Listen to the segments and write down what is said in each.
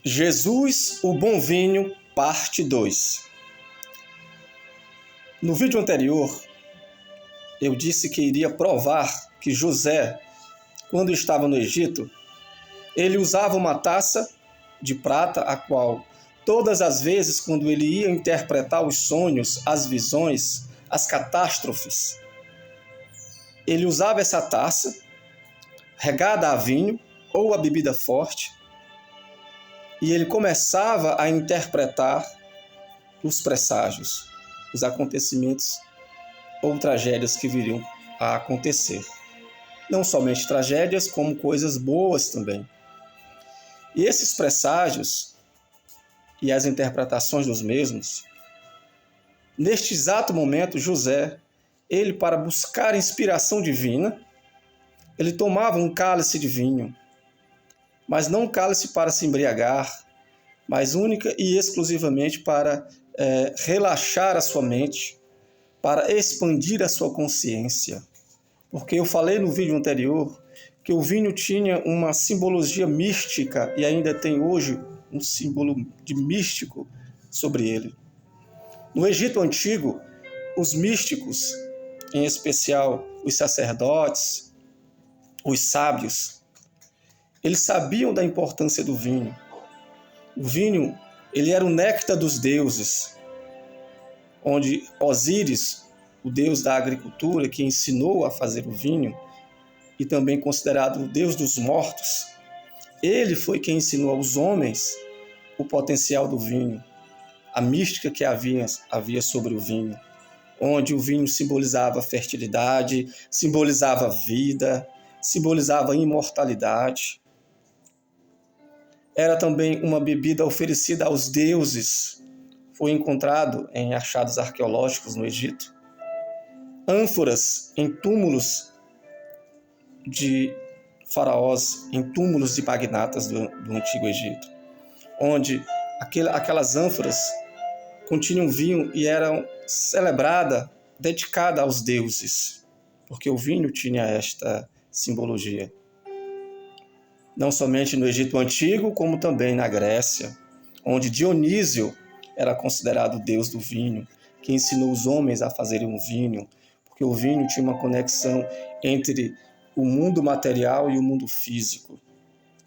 Jesus, o Bom Vinho, parte 2. No vídeo anterior, eu disse que iria provar que José, quando estava no Egito, ele usava uma taça de prata, a qual, todas as vezes quando ele ia interpretar os sonhos, as visões, as catástrofes, ele usava essa taça, regada a vinho ou a bebida forte, e ele começava a interpretar os presságios, os acontecimentos ou tragédias que viriam a acontecer. Não somente tragédias, como coisas boas também. E esses presságios e as interpretações dos mesmos, neste exato momento, José, ele, para buscar inspiração divina, ele tomava um cálice de vinho, mas não um cálice para se embriagar, mas única e exclusivamente para relaxar a sua mente, para expandir a sua consciência. Porque eu falei no vídeo anterior que o vinho tinha uma simbologia mística e ainda tem hoje um símbolo de místico sobre ele. No Egito Antigo, os místicos, em especial os sacerdotes, os sábios, eles sabiam da importância do vinho. O vinho, ele era o néctar dos deuses, onde Osíris, o deus da agricultura, que ensinou a fazer o vinho, e também considerado o deus dos mortos, ele foi quem ensinou aos homens o potencial do vinho, a mística que havia sobre o vinho, onde o vinho simbolizava fertilidade, simbolizava vida, simbolizava imortalidade. Era também uma bebida oferecida aos deuses. Foi encontrado em achados arqueológicos no Egito ânforas em túmulos de faraós, em túmulos de magnatas do Antigo Egito, onde aquelas ânforas continham vinho e eram celebradas, dedicadas aos deuses, porque o vinho tinha esta simbologia. Não somente no Egito Antigo, como também na Grécia, onde Dionísio era considerado o deus do vinho, que ensinou os homens a fazerem um vinho, porque o vinho tinha uma conexão entre o mundo material e o mundo físico.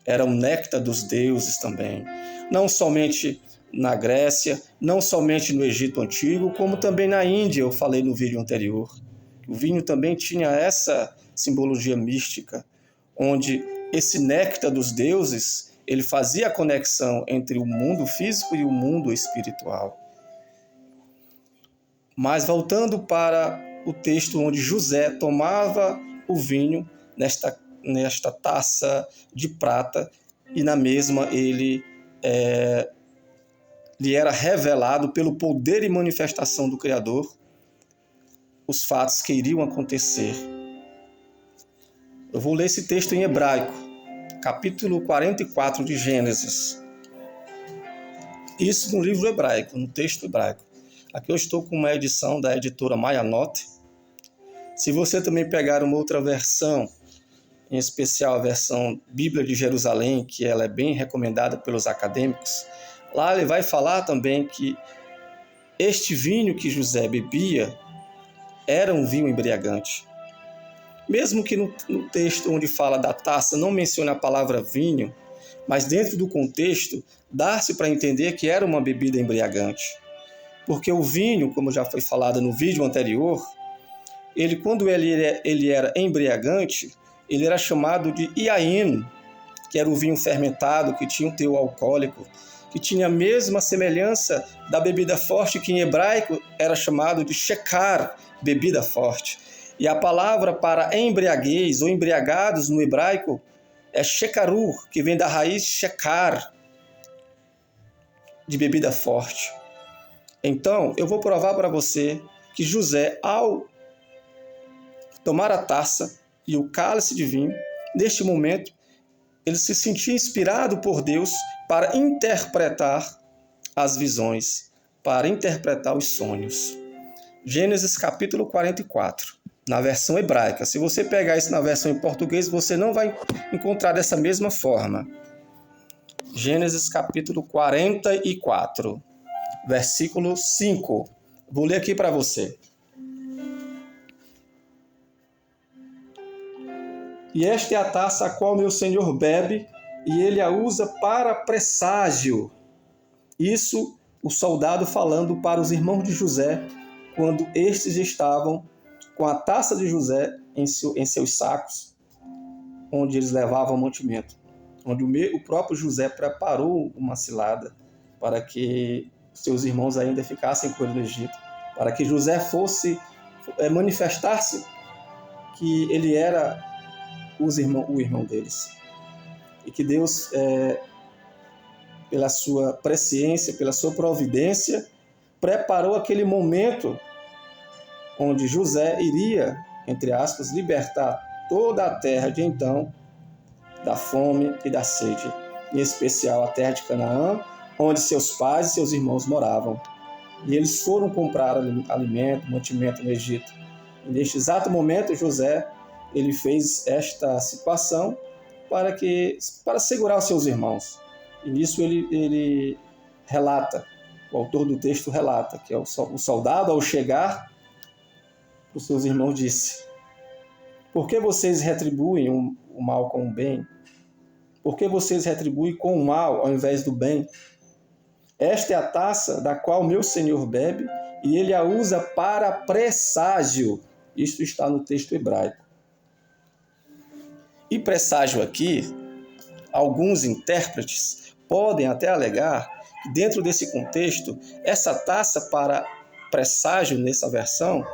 Era o néctar dos deuses também. Não somente na Grécia, não somente no Egito Antigo, como também na Índia, eu falei no vídeo anterior. O vinho também tinha essa simbologia mística, onde esse néctar dos deuses, ele fazia a conexão entre o mundo físico e o mundo espiritual. Mas voltando para o texto onde José tomava o vinho nesta taça de prata, e na mesma lhe era revelado pelo poder e manifestação do Criador os fatos que iriam acontecer. Eu vou ler esse texto em hebraico, capítulo 44 de Gênesis. Isso no livro hebraico, no texto hebraico. Aqui eu estou com uma edição da editora Mayanote. Se você também pegar uma outra versão, em especial a versão Bíblia de Jerusalém, que ela é bem recomendada pelos acadêmicos, lá ele vai falar também que este vinho que José bebia era um vinho embriagante. Mesmo que no texto onde fala da taça não mencione a palavra vinho, mas dentro do contexto, dá-se para entender que era uma bebida embriagante. Porque o vinho, como já foi falado no vídeo anterior, quando ele era embriagante, ele era chamado de iain, que era o vinho fermentado, que tinha um teor alcoólico, que tinha a mesma semelhança da bebida forte, que em hebraico era chamado de shekar, bebida forte. E a palavra para embriaguez ou embriagados no hebraico é shekarur, que vem da raiz shekar, de bebida forte. Então, eu vou provar para você que José, ao tomar a taça e o cálice de vinho, neste momento, ele se sentia inspirado por Deus para interpretar as visões, para interpretar os sonhos. Gênesis capítulo 44. Na versão hebraica. Se você pegar isso na versão em português, você não vai encontrar dessa mesma forma. Gênesis capítulo 44, versículo 5. Vou ler aqui para você. E esta é a taça a qual meu senhor bebe, e ele a usa para presságio. Isso o soldado falando para os irmãos de José, quando estes estavam com a taça de José em seus sacos, onde eles levavam mantimento. Onde o próprio José preparou uma cilada para que seus irmãos ainda ficassem com ele no Egito, para que José fosse manifestar-se que ele era o irmão deles. E que Deus, pela sua presciência, pela sua providência, preparou aquele momento onde José iria, entre aspas, libertar toda a terra de então da fome e da sede, em especial a terra de Canaã, onde seus pais e seus irmãos moravam. E eles foram comprar alimento, mantimento no Egito. E neste exato momento, José ele fez esta situação para segurar os seus irmãos. E nisso ele relata, o autor do texto relata, que o soldado, ao chegar, os seus irmãos disse: por que vocês retribuem o mal com o bem? Por que vocês retribuem com o mal ao invés do bem? Esta é a taça da qual meu senhor bebe, e ele a usa para presságio. Isto está no texto hebraico. E presságio aqui, alguns intérpretes podem até alegar que dentro desse contexto, essa taça para presságio nessa versão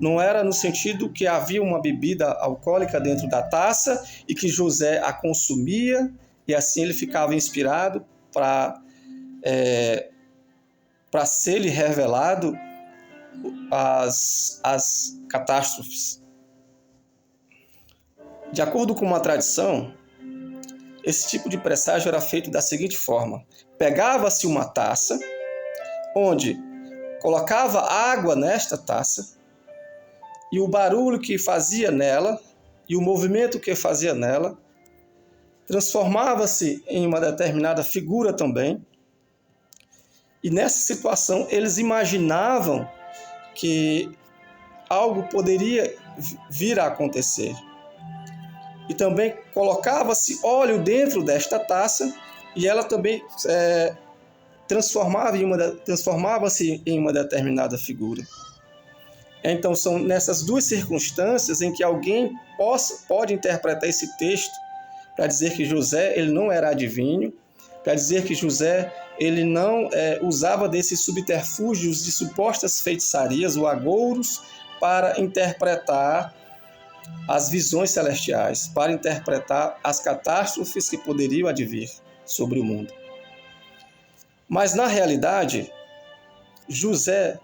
não era no sentido que havia uma bebida alcoólica dentro da taça e que José a consumia e assim ele ficava inspirado para ser-lhe revelado as catástrofes. De acordo com uma tradição, esse tipo de presságio era feito da seguinte forma: pegava-se uma taça, onde colocava água nesta taça, e o barulho que fazia nela, e o movimento que fazia nela, transformava-se em uma determinada figura também. E nessa situação, eles imaginavam que algo poderia vir a acontecer. E também colocava-se óleo dentro desta taça, e ela também transformava-se em uma determinada figura. Então, são nessas duas circunstâncias em que alguém pode interpretar esse texto para dizer que José ele não era adivinho, para dizer que José ele não usava desses subterfúgios de supostas feitiçarias ou agouros para interpretar as visões celestiais, para interpretar as catástrofes que poderiam advir sobre o mundo. Mas, na realidade, José,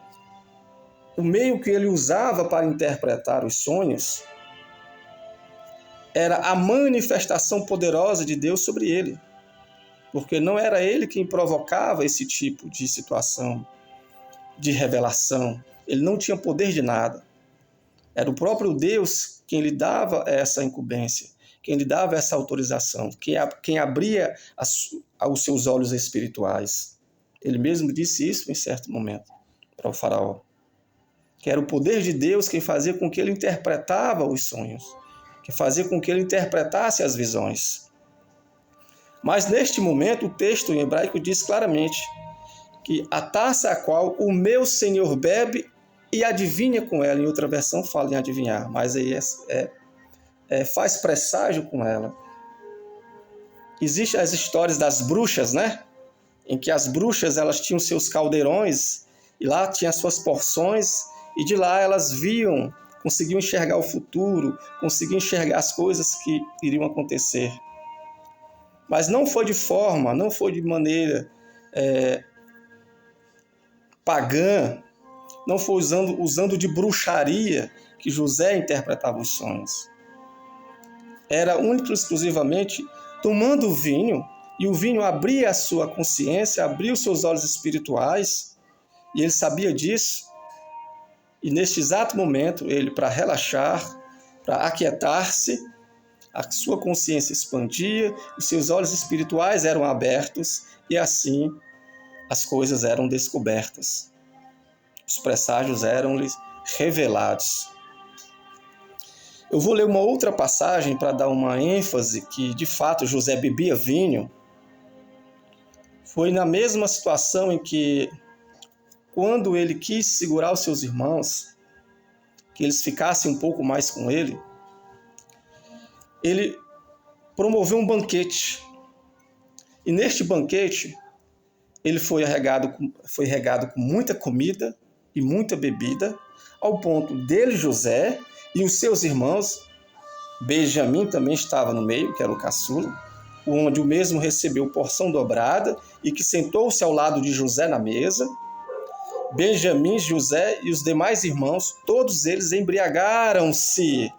o meio que ele usava para interpretar os sonhos era a manifestação poderosa de Deus sobre ele, porque não era ele quem provocava esse tipo de situação, de revelação. Ele não tinha poder de nada. Era o próprio Deus quem lhe dava essa incumbência, quem lhe dava essa autorização, quem abria os seus olhos espirituais. Ele mesmo disse isso em certo momento para o faraó, que era o poder de Deus quem fazia com que ele interpretava os sonhos, que fazia com que ele interpretasse as visões. Mas neste momento o texto em hebraico diz claramente que a taça a qual o meu Senhor bebe e adivinha com ela, em outra versão fala em adivinhar, mas aí faz presságio com ela. Existem as histórias das bruxas, né? Em que as bruxas elas tinham seus caldeirões e lá tinham suas porções e de lá elas conseguiam enxergar o futuro, conseguiam enxergar as coisas que iriam acontecer. Mas não foi de maneira pagã, não foi usando de bruxaria que José interpretava os sonhos. Era único e exclusivamente tomando o vinho, e o vinho abria a sua consciência, abria os seus olhos espirituais, e ele sabia disso. E neste exato momento, ele, para relaxar, para aquietar-se, a sua consciência expandia, os seus olhos espirituais eram abertos e assim as coisas eram descobertas. Os presságios eram-lhes revelados. Eu vou ler uma outra passagem para dar uma ênfase que, de fato, José bebia vinho. Foi na mesma situação em que, quando ele quis segurar os seus irmãos, que eles ficassem um pouco mais com ele promoveu um banquete. E neste banquete, ele foi regado com muita comida e muita bebida, ao ponto dele, José, e os seus irmãos, Benjamim também estava no meio, que era o caçula, onde o mesmo recebeu porção dobrada e que sentou-se ao lado de José na mesa. Benjamim, José e os demais irmãos, todos eles embriagaram-se,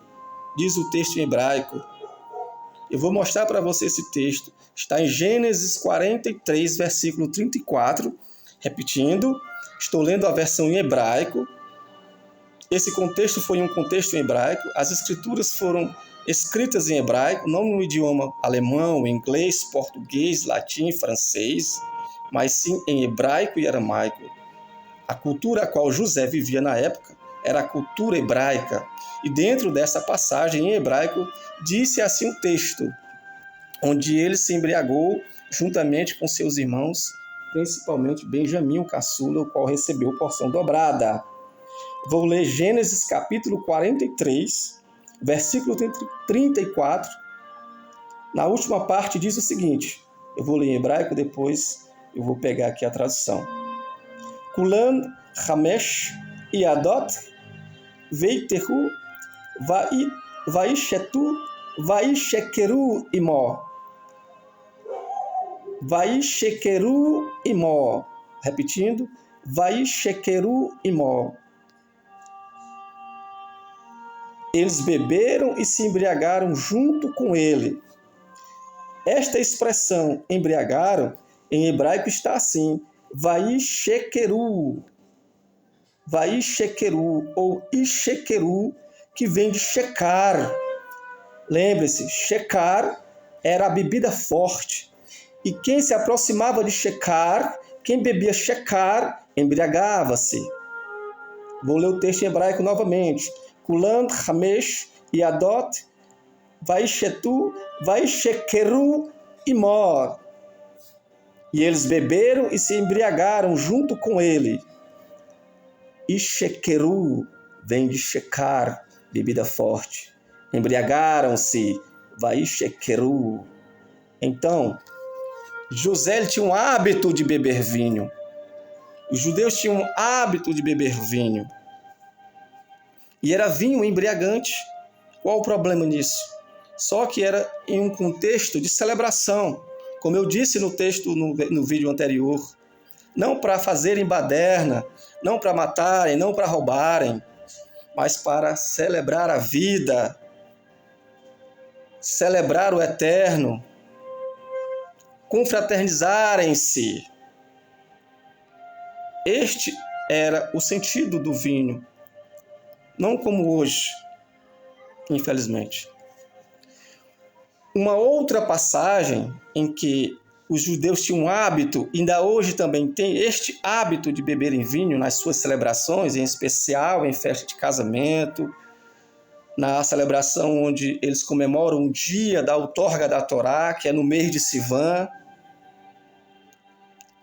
diz o texto em hebraico. Eu vou mostrar para você esse texto. Está em Gênesis 43, versículo 34. Repetindo, estou lendo a versão em hebraico. Esse contexto foi um contexto em hebraico. As escrituras foram escritas em hebraico, não no idioma alemão, inglês, português, latim, francês, mas sim em hebraico e aramaico. A cultura a qual José vivia na época era a cultura hebraica. E dentro dessa passagem em hebraico, disse assim o texto, onde ele se embriagou juntamente com seus irmãos, principalmente Benjamim, o caçula, o qual recebeu porção dobrada. Vou ler Gênesis capítulo 43, versículo 34. Na última parte diz o seguinte, eu vou ler em hebraico, depois eu vou pegar aqui a tradução. Kulan Hamesh Iadot Veiteru Vaishetu Vaishekeru Imó. Vaishekeru Imó. Repetindo, Vaishekeru Imó. Eles beberam e se embriagaram junto com ele. Esta expressão embriagaram, em hebraico está assim, Vaishekeru. Vaishekeru ou Ishekeru, que vem de shecar. Lembre-se, shecar era a bebida forte. E quem se aproximava de shecar, quem bebia shecar, embriagava-se. Vou ler o texto em hebraico novamente. Kulan Hamesh Iadot Vaishetu Vaishekeru Imor. E eles beberam e se embriagaram junto com ele. Ishekeru vem de shecar, bebida forte. Embriagaram-se, Vaishekeru. Então, José tinha um hábito de beber vinho. Os judeus tinham um hábito de beber vinho. E era vinho embriagante. Qual o problema nisso? Só que era em um contexto de celebração. Como eu disse no texto, no vídeo anterior. Não para fazerem baderna, não para matarem, não para roubarem, mas para celebrar a vida, celebrar o eterno, confraternizarem-se. Este era o sentido do vinho. Não como hoje, infelizmente. Uma outra passagem em que os judeus tinham um hábito, ainda hoje também tem este hábito de beberem vinho nas suas celebrações, em especial em festa de casamento, na celebração onde eles comemoram o dia da outorga da Torá, que é no mês de Sivan,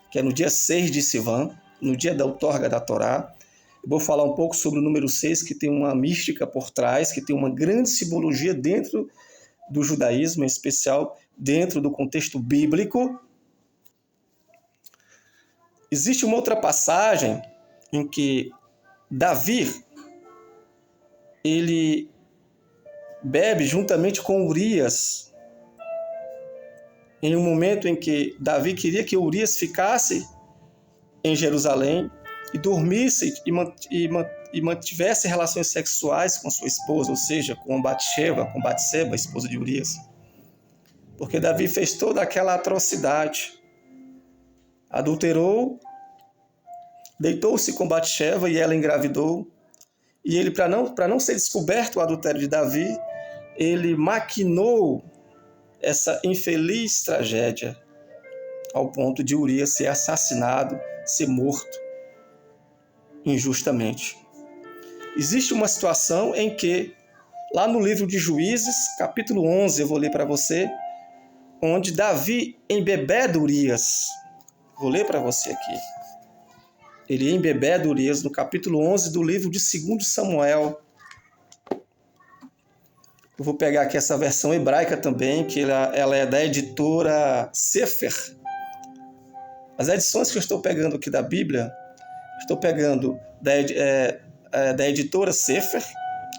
que é no dia 6 de Sivan, no dia da outorga da Torá. Eu vou falar um pouco sobre o número 6, que tem uma mística por trás, que tem uma grande simbologia dentro do judaísmo, em especial dentro do contexto bíblico. Existe uma outra passagem em que Davi, ele bebe juntamente com Urias, em um momento em que Davi queria que Urias ficasse em Jerusalém e dormisse e mantivesse relações sexuais com sua esposa, ou seja, com Batseba, esposa de Urias. Porque Davi fez toda aquela atrocidade. Adulterou, deitou-se com Batseba e ela engravidou. E ele, para não ser descoberto o adultério de Davi, ele maquinou essa infeliz tragédia ao ponto de Urias ser assassinado, ser morto injustamente. Existe uma situação em que, lá no livro de Juízes, capítulo 11, eu vou ler para você, onde Davi embebeda Urias. Vou ler para você aqui. Ele embebeda Urias no capítulo 11 do livro de 2 Samuel. Eu vou pegar aqui essa versão hebraica também, que ela é da editora Sefer. As edições que eu estou pegando aqui da Bíblia, estou pegando da editora Sefer,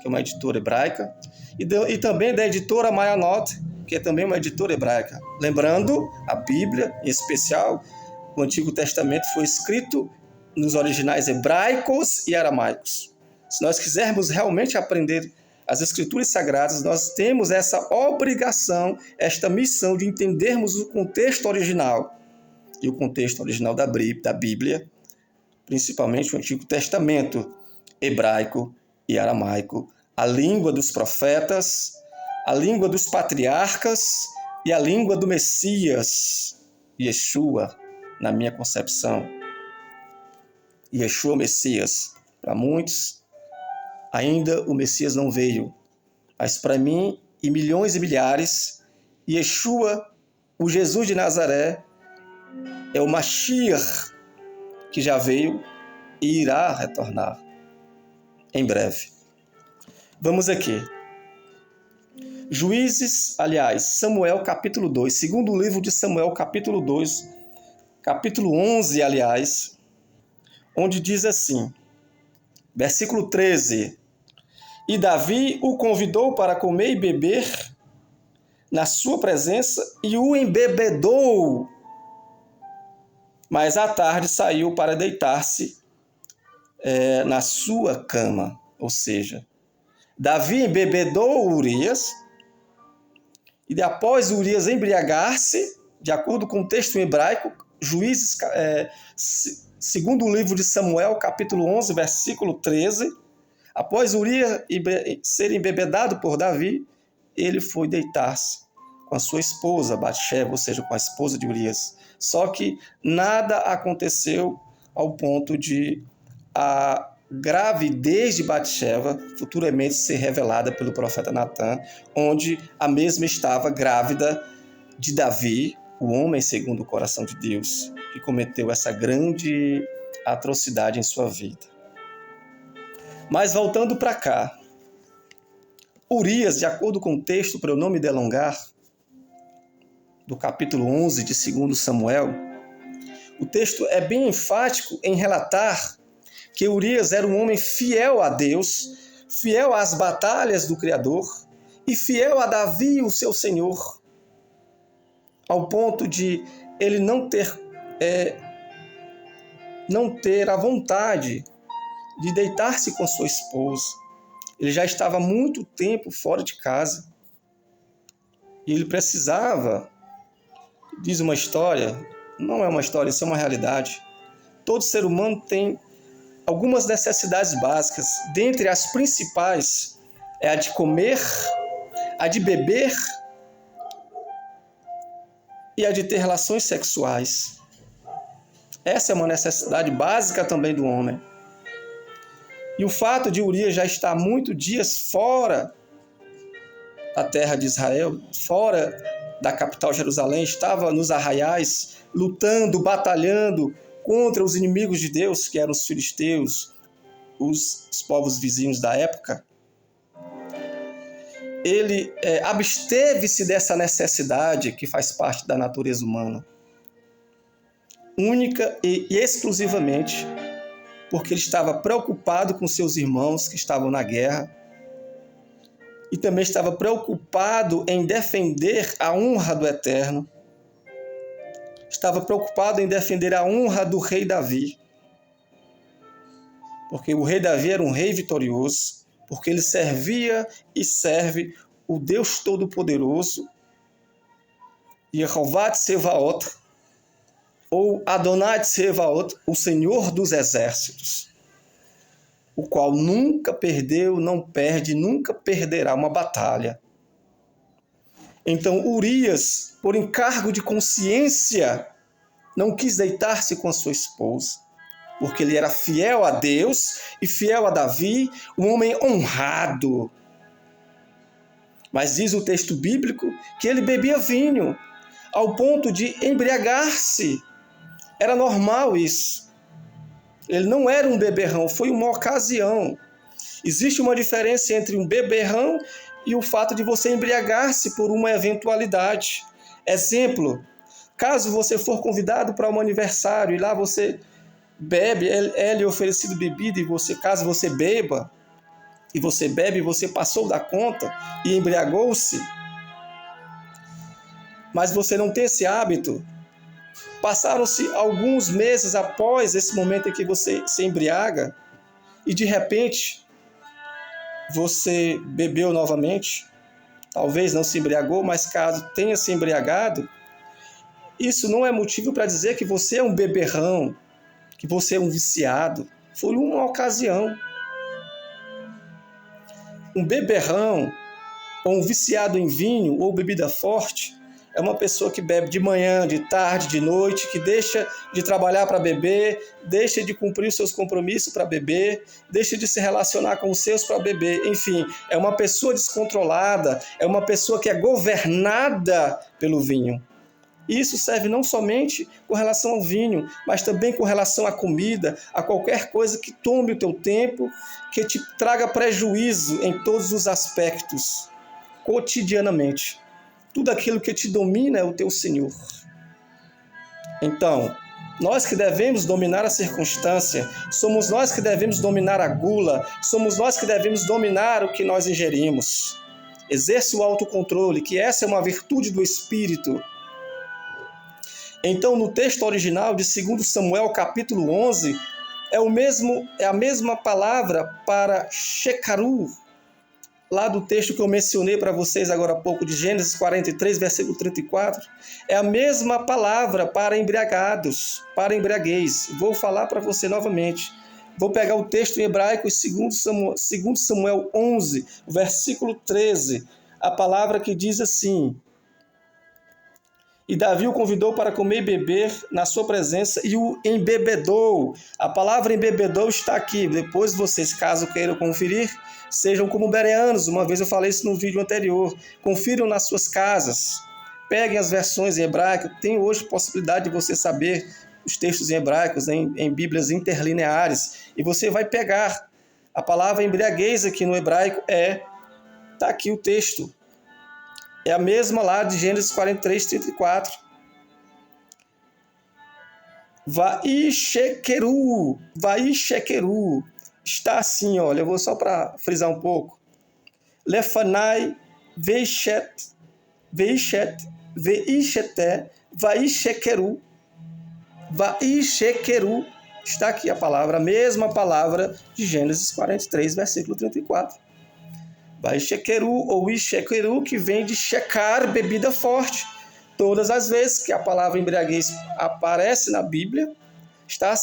que é uma editora hebraica, e também da editora Mayanot, que é também uma editora hebraica. Lembrando, a Bíblia, em especial, o Antigo Testamento foi escrito nos originais hebraicos e aramaicos. Se nós quisermos realmente aprender as Escrituras Sagradas, nós temos essa obrigação, esta missão de entendermos o contexto original. E o contexto original da Bíblia, principalmente o Antigo Testamento, hebraico e aramaico, a língua dos profetas, a língua dos patriarcas e a língua do Messias, Yeshua, na minha concepção. Yeshua, Messias. Para muitos, ainda o Messias não veio. Mas para mim e milhões e milhares, Yeshua, o Jesus de Nazaré, é o Mashiach que já veio e irá retornar em breve. Vamos aqui. Samuel capítulo 2, segundo livro de Samuel capítulo 2, capítulo 11, onde diz assim, versículo 13, e Davi o convidou para comer e beber na sua presença e o embebedou, mas à tarde saiu para deitar-se na sua cama. Ou seja, Davi embebedou Urias, e após Urias embriagar-se, de acordo com o texto hebraico, Juízes, segundo o livro de Samuel, capítulo 11, versículo 13, após Urias ser embebedado por Davi, ele foi deitar-se com a sua esposa, Batsheba, ou seja, com a esposa de Urias. Só que nada aconteceu ao ponto de a gravidez de Batsheba futuramente ser revelada pelo profeta Natan, onde a mesma estava grávida de Davi, o homem segundo o coração de Deus, que cometeu essa grande atrocidade em sua vida. Mas voltando para cá, Urias, de acordo com o texto, para eu não me delongar, do capítulo 11 de 2 Samuel, o texto é bem enfático em relatar que Urias era um homem fiel a Deus, fiel às batalhas do Criador e fiel a Davi, o seu Senhor, ao ponto de ele não ter a vontade de deitar-se com sua esposa. Ele já estava há muito tempo fora de casa e ele precisava, diz uma história, não é uma história, isso é uma realidade. Todo ser humano tem algumas necessidades básicas. Dentre as principais é a de comer, a de beber e a de ter relações sexuais. Essa é uma necessidade básica também do homem. E o fato de Urias já estar muitos dias fora da terra de Israel, fora da capital Jerusalém, estava nos arraiais, lutando, batalhando contra os inimigos de Deus, que eram os filisteus, os povos vizinhos da época. Ele absteve-se dessa necessidade que faz parte da natureza humana, única e exclusivamente porque ele estava preocupado com seus irmãos que estavam na guerra e também estava preocupado em defender a honra do Eterno, estava preocupado em defender a honra do rei Davi, porque o rei Davi era um rei vitorioso, porque ele servia e serve o Deus Todo-Poderoso, Yehová Tsevaot, ou Adonai Tsevaot, o Senhor dos Exércitos, o qual nunca perdeu, não perde, nunca perderá uma batalha. Então Urias, por encargo de consciência, não quis deitar-se com a sua esposa, porque ele era fiel a Deus e fiel a Davi, um homem honrado. Mas diz o texto bíblico que ele bebia vinho, ao ponto de embriagar-se. Era normal isso. Ele não era um beberrão, foi uma ocasião. Existe uma diferença entre um beberrão e o fato de você embriagar-se por uma eventualidade. Exemplo, caso você for convidado para um aniversário e lá você bebe, é lhe oferecido bebida e você, caso você beba, e você bebe, você passou da conta e embriagou-se, mas você não tem esse hábito. Passaram-se alguns meses após esse momento em que você se embriaga e de repente você bebeu novamente, talvez não se embriagou, mas caso tenha se embriagado, isso não é motivo para dizer que você é um beberrão, que você é um viciado. Foi uma ocasião. Um beberrão, ou um viciado em vinho ou bebida forte, é uma pessoa que bebe de manhã, de tarde, de noite, que deixa de trabalhar para beber, deixa de cumprir os seus compromissos para beber, deixa de se relacionar com os seus para beber. Enfim, é uma pessoa descontrolada, é uma pessoa que é governada pelo vinho. Isso serve não somente com relação ao vinho, mas também com relação à comida, a qualquer coisa que tome o teu tempo, que te traga prejuízo em todos os aspectos, cotidianamente. Tudo aquilo que te domina é o teu senhor. Então, nós que devemos dominar a circunstância, somos nós que devemos dominar a gula, somos nós que devemos dominar o que nós ingerimos. Exerce o autocontrole, que essa é uma virtude do Espírito. Então, no texto original de 2 Samuel, capítulo 11, é a mesma palavra para Shecaru, lá do texto que eu mencionei para vocês agora há pouco, de Gênesis 43, versículo 34, é a mesma palavra para embriagados, para embriaguez. Vou falar para você novamente. Vou pegar o texto em hebraico, 2 Samuel 11, versículo 13, a palavra que diz assim: E Davi o convidou para comer e beber na sua presença e o embebedou. A palavra embebedou está aqui. Depois vocês, caso queiram conferir, sejam como bereanos. Uma vez eu falei isso no vídeo anterior. Confiram nas suas casas. Peguem as versões em hebraico. Tem hoje possibilidade de você saber os textos em hebraicos, em bíblias interlineares. E você vai pegar. A palavra embriaguez aqui no hebraico está aqui o texto. É a mesma lá de Gênesis 43, 34. Vaishekeru. Está assim, olha, eu vou só para frisar um pouco. Lefanai, veishet, veishete, vaishekeru. Está aqui a palavra, a mesma palavra de Gênesis 43, versículo 34. Vaishekeru ou ishekeru, que vem de checar, bebida forte. Todas as vezes que a palavra embriaguez aparece na Bíblia, está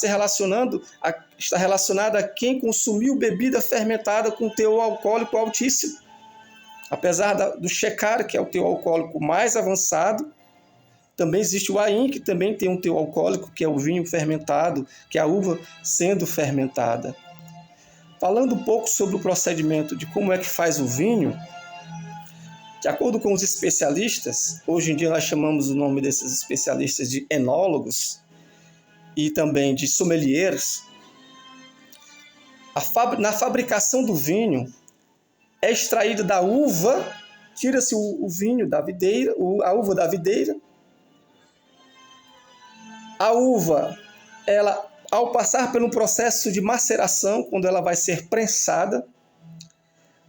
relacionada a quem consumiu bebida fermentada com teor alcoólico altíssimo. Apesar do checar, que é o teor alcoólico mais avançado, também existe o ain, que também tem um teor alcoólico, que é o vinho fermentado, que é a uva sendo fermentada. Falando um pouco sobre o procedimento de como é que faz o vinho, de acordo com os especialistas, hoje em dia nós chamamos o nome desses especialistas de enólogos e também de sommeliers, na fabricação do vinho é extraída da uva, tira-se o vinho da videira, a uva da videira. A uva, ela, ao passar pelo processo de maceração, quando ela vai ser prensada,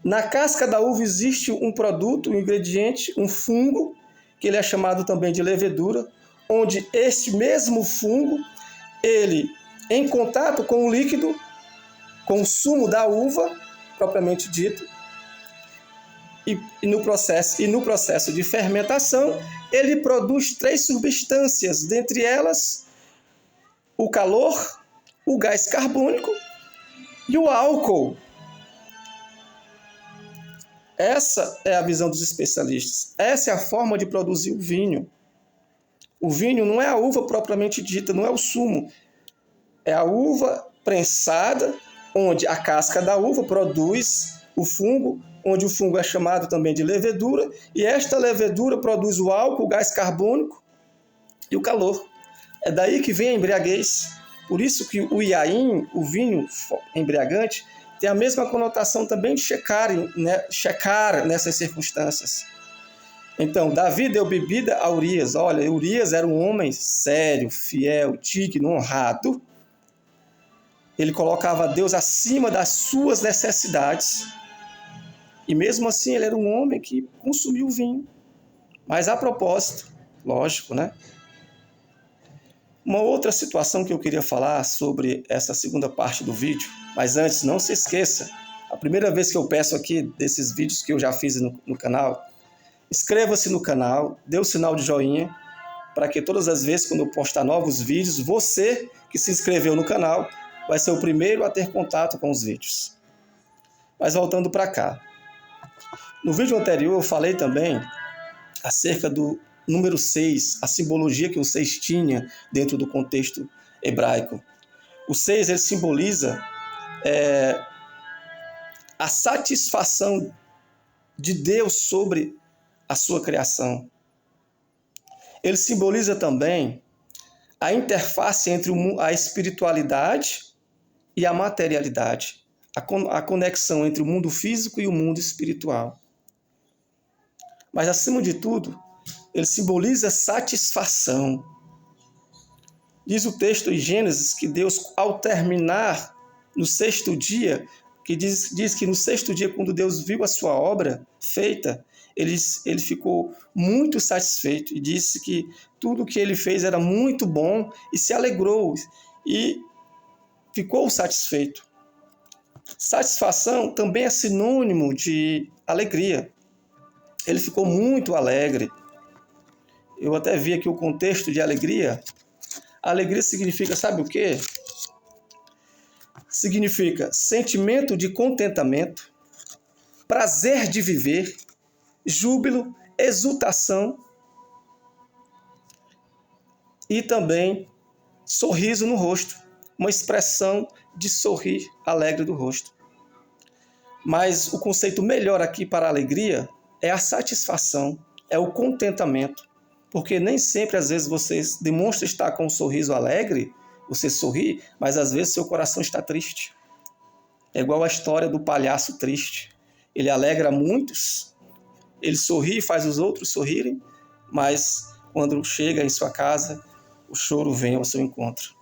na casca da uva existe um produto, um ingrediente, um fungo, que ele é chamado também de levedura, onde este mesmo fungo, ele, em contato com o líquido, com o sumo da uva, propriamente dito, e no processo de fermentação, ele produz 3 substâncias, dentre elas o calor, o gás carbônico e o álcool. Essa é a visão dos especialistas. Essa é a forma de produzir o vinho. O vinho não é a uva propriamente dita, não é o sumo. É a uva prensada, onde a casca da uva produz o fungo, onde o fungo é chamado também de levedura, e esta levedura produz o álcool, o gás carbônico e o calor. É daí que vem a embriaguez. Por isso que o iain, o vinho embriagante, tem a mesma conotação também de checar nessas circunstâncias. Então, Davi deu bebida a Urias. Olha, Urias era um homem sério, fiel, digno, honrado. Ele colocava Deus acima das suas necessidades. E mesmo assim, ele era um homem que consumiu vinho. Mas a propósito, lógico, né? Uma outra situação que eu queria falar sobre essa segunda parte do vídeo, mas antes, não se esqueça, a primeira vez que eu peço aqui desses vídeos que eu já fiz no canal, inscreva-se no canal, dê o sinal de joinha, para que todas as vezes quando eu postar novos vídeos, você que se inscreveu no canal vai ser o primeiro a ter contato com os vídeos. Mas voltando para cá. No vídeo anterior eu falei também acerca do número 6, a simbologia que o 6 tinha dentro do contexto hebraico. O 6 ele simboliza a satisfação de Deus sobre a sua criação. Ele simboliza também a interface entre a espiritualidade e a materialidade, a conexão entre o mundo físico e o mundo espiritual. Mas, acima de tudo, ele simboliza satisfação. Diz o texto em Gênesis que Deus, ao terminar no sexto dia, que diz que no sexto dia, quando Deus viu a sua obra feita, ele ficou muito satisfeito e disse que tudo o que ele fez era muito bom e se alegrou e ficou satisfeito. Satisfação também é sinônimo de alegria. Ele ficou muito alegre. Eu até vi aqui o contexto de alegria. Alegria significa, sabe o quê? Significa sentimento de contentamento, prazer de viver, júbilo, exultação e também sorriso no rosto, uma expressão de sorrir alegre do rosto. Mas o conceito melhor aqui para a alegria é a satisfação, é o contentamento. Porque nem sempre, às vezes, você demonstra estar com um sorriso alegre, você sorri, mas às vezes seu coração está triste. É igual a história do palhaço triste. Ele alegra muitos, ele sorri e faz os outros sorrirem, mas quando chega em sua casa, o choro vem ao seu encontro.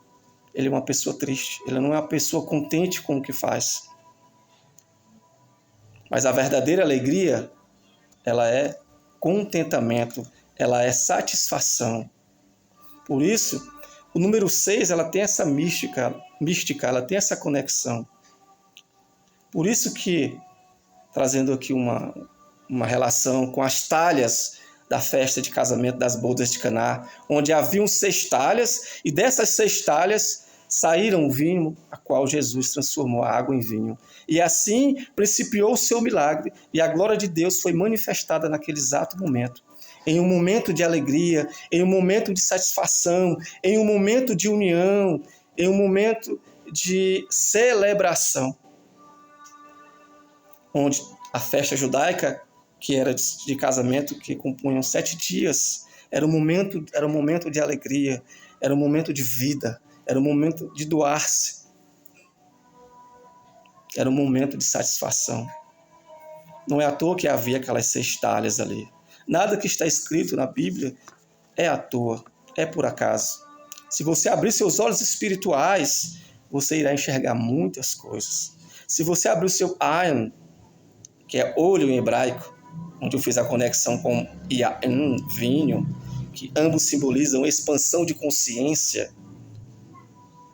Ele é uma pessoa triste, ele não é uma pessoa contente com o que faz. Mas a verdadeira alegria, ela é contentamento, ela é satisfação. Por isso, o número 6, ela tem essa mística, ela tem essa conexão. Por isso que, trazendo aqui uma relação com as talhas da festa de casamento das bodas de Caná, onde haviam 6 talhas, e dessas 6 talhas saíram o vinho, a qual Jesus transformou a água em vinho. E assim principiou o seu milagre, e a glória de Deus foi manifestada naquele exato momento. Em um momento de alegria, em um momento de satisfação, em um momento de união, em um momento de celebração. Onde a festa judaica, que era de casamento, que compunham 7 dias, era um momento de alegria, era um momento de vida, era um momento de doar-se, era um momento de satisfação. Não é à toa que havia aquelas 6 talhas ali. Nada que está escrito na Bíblia é à toa, é por acaso. Se você abrir seus olhos espirituais, você irá enxergar muitas coisas. Se você abrir o seu ayin, que é olho em hebraico, onde eu fiz a conexão com yain, vinho, que ambos simbolizam expansão de consciência.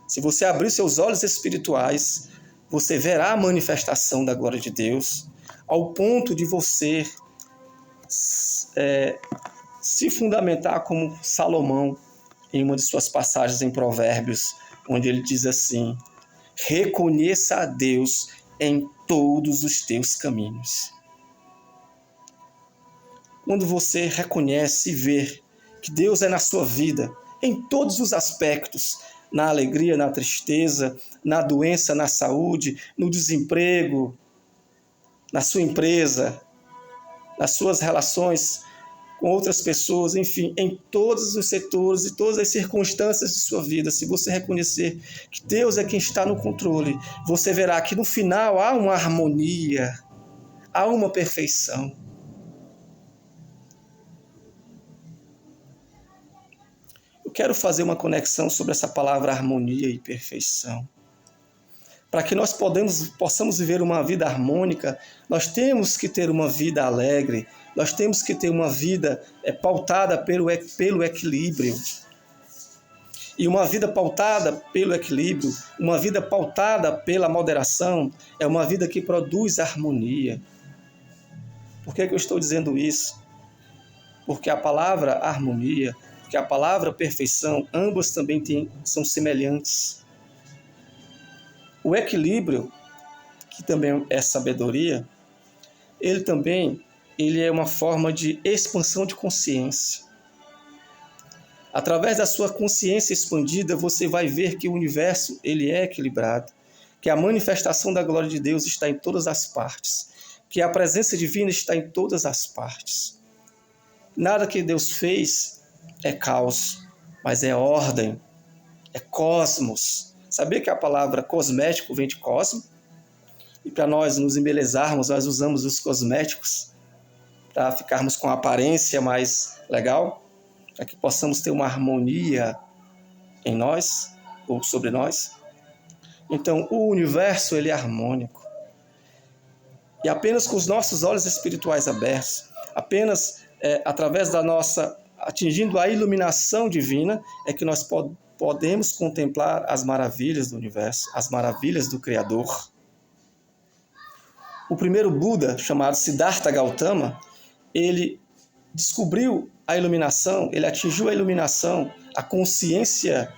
Se você abrir seus olhos espirituais, você verá a manifestação da glória de Deus, ao ponto de você se fundamentar como Salomão em uma de suas passagens em Provérbios, onde ele diz assim: reconheça a Deus em todos os teus caminhos. quando você reconhece e vê que Deus é na sua vida, em todos os aspectos, na alegria, na tristeza, na doença, na saúde, no desemprego, na sua empresa, nas suas relações com outras pessoas, enfim, em todos os setores e todas as circunstâncias de sua vida, se você reconhecer que Deus é quem está no controle, você verá que no final há uma harmonia, há uma perfeição. Eu quero fazer uma conexão sobre essa palavra harmonia e perfeição. Para que nós possamos viver uma vida harmônica, nós temos que ter uma vida alegre, nós temos que ter uma vida pautada pelo equilíbrio. E uma vida pautada pelo equilíbrio, uma vida pautada pela moderação, é uma vida que produz harmonia. Por que eu estou dizendo isso? Porque a palavra harmonia, porque a palavra perfeição, ambas também são semelhantes. O equilíbrio, que também é sabedoria, ele é uma forma de expansão de consciência. Através da sua consciência expandida, você vai ver que o universo ele é equilibrado, que a manifestação da glória de Deus está em todas as partes, que a presença divina está em todas as partes. Nada que Deus fez é caos, mas é ordem, é cosmos. Sabia que a palavra cosmético vem de cosmo? E para nós nos embelezarmos, nós usamos os cosméticos para ficarmos com a aparência mais legal, para que possamos ter uma harmonia em nós ou sobre nós. Então, o universo ele é harmônico. E apenas com os nossos olhos espirituais abertos, apenas através da nossa, atingindo a iluminação divina, é que nós podemos contemplar as maravilhas do universo, as maravilhas do Criador. O primeiro Buda, chamado Siddhartha Gautama, ele descobriu a iluminação, ele atingiu a iluminação, a consciência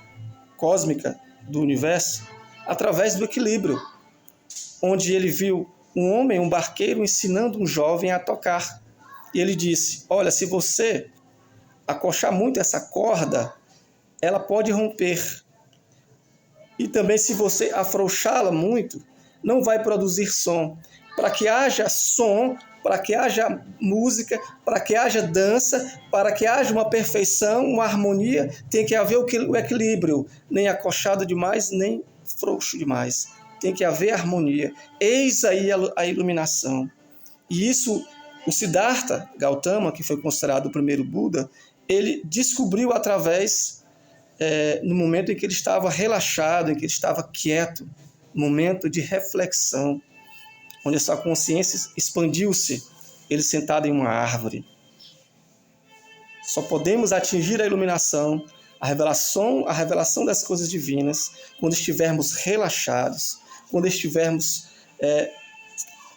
cósmica do universo, através do equilíbrio, onde ele viu um homem, um barqueiro, ensinando um jovem a tocar. E ele disse, olha, se você acochar muito essa corda, ela pode romper. E também se você afrouxá-la muito, não vai produzir som. Para que haja som, para que haja música, para que haja dança, para que haja uma perfeição, uma harmonia, tem que haver o equilíbrio, nem acochado demais, nem frouxo demais. Tem que haver harmonia. Eis aí a iluminação. E isso, o Siddhartha Gautama, que foi considerado o primeiro Buda, ele descobriu através, no momento em que ele estava relaxado, em que ele estava quieto, momento de reflexão, onde a sua consciência expandiu-se, ele sentado em uma árvore. Só podemos atingir a iluminação, a revelação das coisas divinas, quando estivermos relaxados, quando estivermos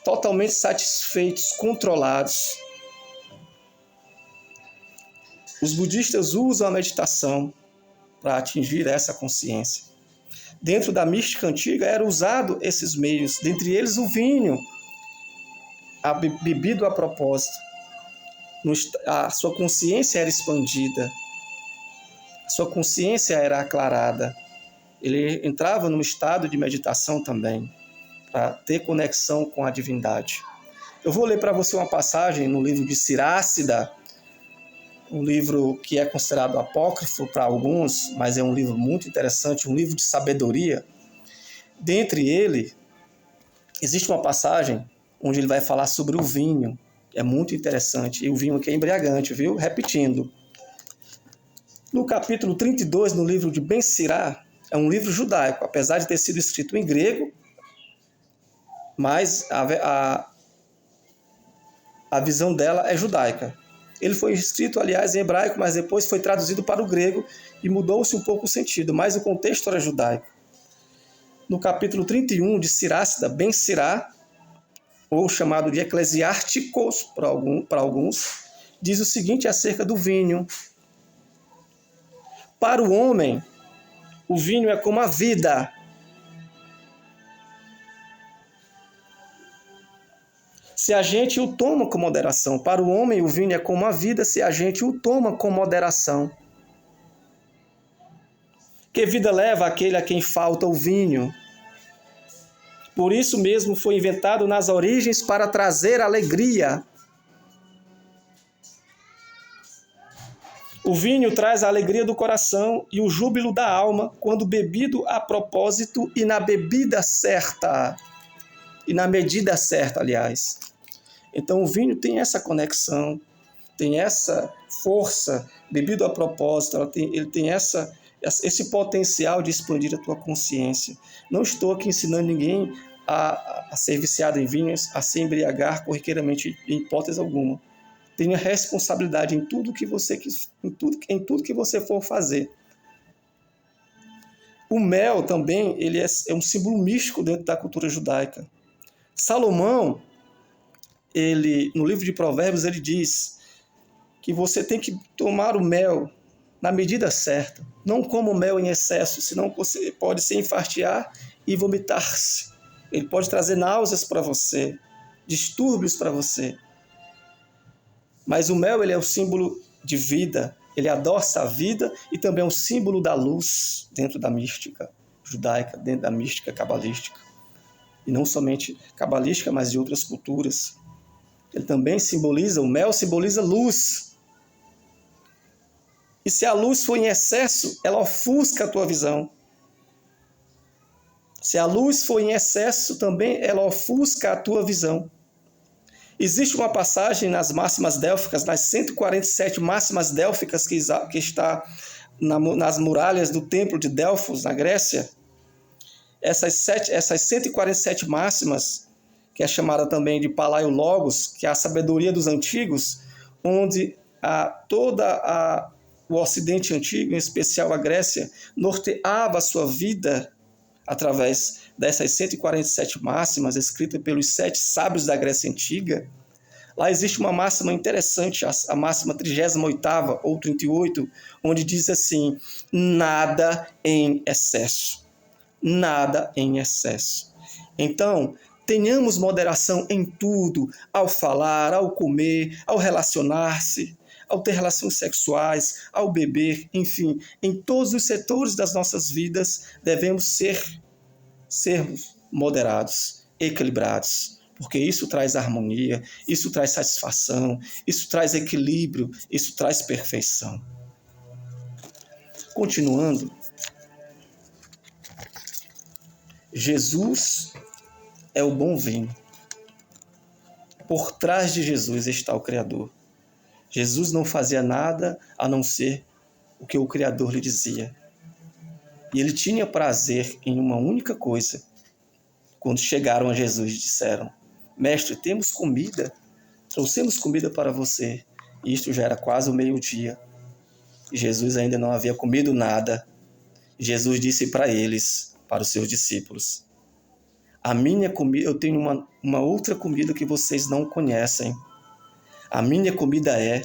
totalmente satisfeitos, controlados. Os budistas usam a meditação para atingir essa consciência. Dentro da mística antiga eram usados esses meios, dentre eles o vinho, bebido a propósito. A sua consciência era expandida, a sua consciência era aclarada. Ele entrava num estado de meditação também, para ter conexão com a divindade. Eu vou ler para você uma passagem no livro de Sirácida, um livro que é considerado apócrifo para alguns, mas é um livro muito interessante, um livro de sabedoria. Dentre ele, existe uma passagem onde ele vai falar sobre o vinho. É muito interessante. E o vinho aqui é embriagante, viu? Repetindo. No capítulo 32, no livro de Ben Sirá, é um livro judaico, apesar de ter sido escrito em grego, mas a visão dela é judaica. Ele foi escrito, aliás, em hebraico, mas depois foi traduzido para o grego e mudou-se um pouco o sentido, mas o contexto era judaico. No capítulo 31 de Sirácida, Ben Sirá, ou chamado de Eclesiásticos para alguns, diz o seguinte acerca do vinho. Para o homem, o vinho é como a vida. se a gente o toma com moderação. Para o homem, o vinho é como a vida, se a gente o toma com moderação. Que vida leva aquele a quem falta o vinho? Por isso mesmo foi inventado nas origens para trazer alegria. O vinho traz a alegria do coração e o júbilo da alma quando bebido a propósito e na bebida certa. E na medida certa, aliás. Então o vinho tem essa conexão, tem essa força, bebido a propósito, ele tem esse potencial de expandir a tua consciência. Não estou aqui ensinando ninguém a ser viciado em vinhos, a se embriagar corriqueiramente, em hipótese alguma. Tenha responsabilidade em tudo que você for fazer. O mel também ele é um símbolo místico dentro da cultura judaica. Salomão, no livro de Provérbios, ele diz que você tem que tomar o mel na medida certa. Não coma o mel em excesso, senão você pode se enfartear e vomitar-se. Ele pode trazer náuseas para você, distúrbios para você. Mas o mel ele é o símbolo de vida, ele adoça a vida e também é um símbolo da luz dentro da mística judaica, dentro da mística cabalística. E não somente cabalística, mas de outras culturas. Ele também simboliza, o mel simboliza luz. E se a luz for em excesso, ela ofusca a tua visão. Se a luz for em excesso, também ela ofusca a tua visão. Existe uma passagem nas máximas délficas, nas 147 máximas délficas que está nas muralhas do templo de Delfos, na Grécia. Essas 147 máximas, que é chamada também de Palaiologos, que é a sabedoria dos antigos, onde o Ocidente antigo, em especial a Grécia, norteava a sua vida através dessas 147 máximas escritas pelos 7 sábios da Grécia Antiga. Lá existe uma máxima interessante, a máxima 38ª ou 38, onde diz assim: nada em excesso. Nada em excesso. Então, tenhamos moderação em tudo, ao falar, ao comer, ao relacionar-se, ao ter relações sexuais, ao beber, enfim, em todos os setores das nossas vidas devemos sermos moderados, equilibrados, porque isso traz harmonia, isso traz satisfação, isso traz equilíbrio, isso traz perfeição. Continuando, Jesus é o bom vinho. Por trás de Jesus está o Criador. Jesus não fazia nada a não ser o que o Criador lhe dizia. E ele tinha prazer em uma única coisa. Quando chegaram a Jesus e disseram: Mestre, temos comida, trouxemos comida para você. E isto já era quase o meio-dia. E Jesus ainda não havia comido nada. Jesus disse para eles, para os seus discípulos: a minha comida, eu tenho uma outra comida que vocês não conhecem. A minha comida é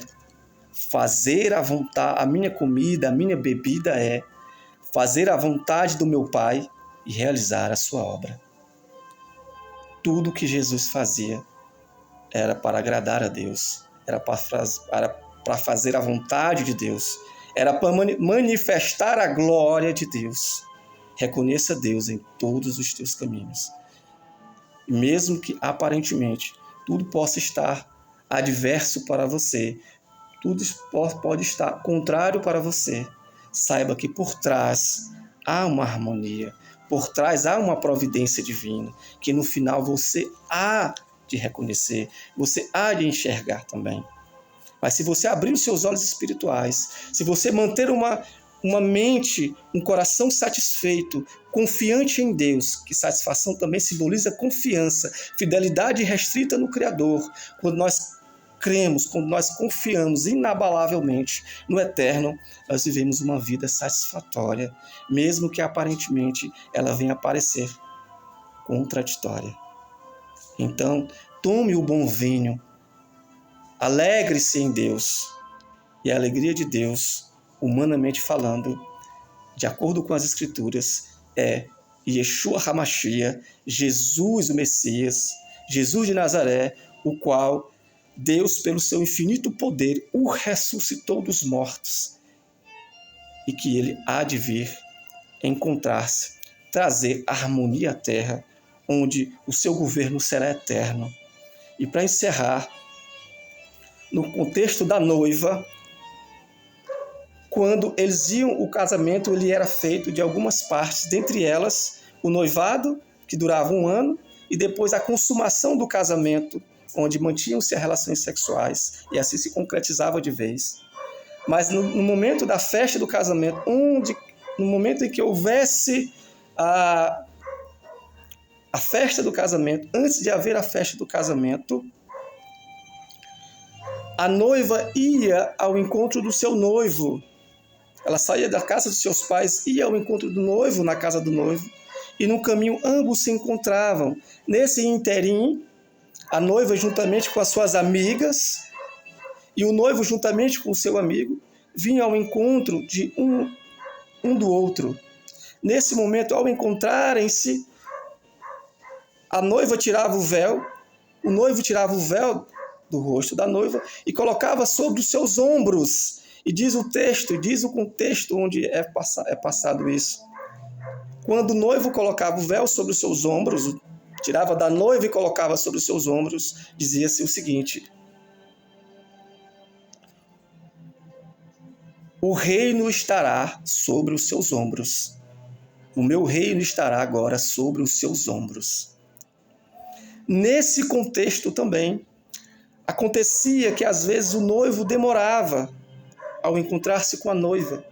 fazer a vontade, a minha comida, a minha bebida é fazer a vontade do meu Pai e realizar a sua obra. Tudo que Jesus fazia era para agradar a Deus, era para fazer a vontade de Deus, era para manifestar a glória de Deus. Reconheça Deus em todos os teus caminhos. Mesmo que aparentemente tudo possa estar adverso para você, tudo pode estar contrário para você, saiba que por trás há uma harmonia, por trás há uma providência divina, que no final você há de reconhecer, você há de enxergar também. Mas se você abrir os seus olhos espirituais, se você manter uma mente, um coração satisfeito, confiante em Deus, que satisfação também simboliza confiança, fidelidade restrita no Criador, quando nós cremos, quando nós confiamos inabalavelmente no Eterno, nós vivemos uma vida satisfatória, mesmo que aparentemente ela venha a parecer contraditória. Então, tome o bom vinho, alegre-se em Deus, e a alegria de Deus, humanamente falando, de acordo com as Escrituras, é Yeshua HaMashiach, Jesus o Messias, Jesus de Nazaré, o qual Deus, pelo seu infinito poder, o ressuscitou dos mortos, e que ele há de vir encontrar-se, trazer harmonia à terra, onde o seu governo será eterno. E para encerrar, no contexto da noiva, quando eles iam, o casamento ele era feito de algumas partes, dentre elas o noivado, que durava 1 ano, e depois a consumação do casamento, onde mantinham-se as relações sexuais, e assim se concretizava de vez. Mas no momento da festa do casamento, no momento em que houvesse a festa do casamento, antes de haver a festa do casamento, a noiva ia ao encontro do seu noivo. Ela saía da casa dos seus pais, ia ao encontro do noivo na casa do noivo, e no caminho ambos se encontravam. Nesse interim, a noiva juntamente com as suas amigas e o noivo juntamente com o seu amigo vinham ao encontro de um do outro. Nesse momento, ao encontrarem-se, a noiva tirava o véu, o noivo tirava o véu do rosto da noiva e colocava sobre os seus ombros. E diz o texto, diz o contexto onde é passado isso. Quando o noivo colocava o véu sobre os seus ombros, tirava da noiva e colocava sobre os seus ombros, dizia-se o seguinte: o reino estará sobre os seus ombros. O meu reino estará agora sobre os seus ombros. Nesse contexto também, acontecia que às vezes o noivo demorava ao encontrar-se com a noiva.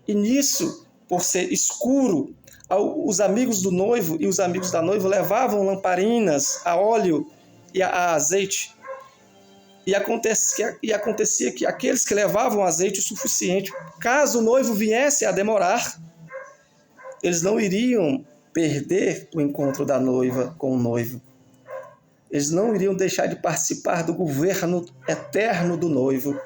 E nisso, por ser escuro, os amigos do noivo e os amigos da noiva levavam lamparinas a óleo e a azeite. E acontecia que aqueles que levavam azeite o suficiente, caso o noivo viesse a demorar, eles não iriam perder o encontro da noiva com o noivo. Eles não iriam deixar de participar do governo eterno do noivo.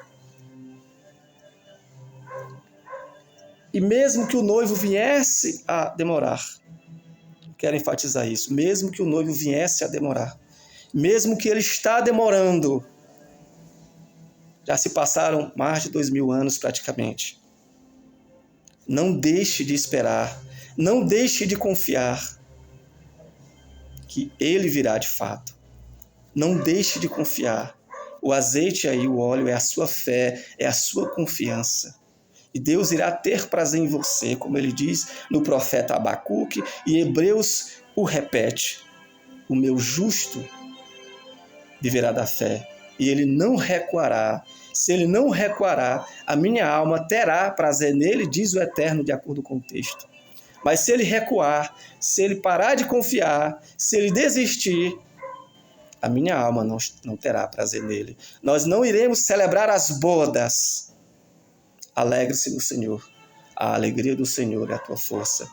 E mesmo que o noivo viesse a demorar, quero enfatizar isso, mesmo que o noivo viesse a demorar, mesmo que ele está demorando, já se passaram mais de 2000 anos praticamente. Não deixe de esperar, não deixe de confiar que ele virá de fato. Não deixe de confiar. O azeite aí, o óleo, é a sua fé, é a sua confiança. E Deus irá ter prazer em você, como ele diz no profeta Abacuque, e Hebreus o repete: o meu justo viverá da fé, e ele não recuará. Se ele não recuará, a minha alma terá prazer nele, diz o Eterno, de acordo com o texto. Mas se ele recuar, se ele parar de confiar, se ele desistir, a minha alma não terá prazer nele. Nós não iremos celebrar as bodas. Alegre-se no Senhor. A alegria do Senhor é a tua força.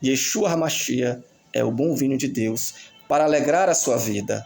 Yeshua HaMashiach é o bom vinho de Deus para alegrar a sua vida.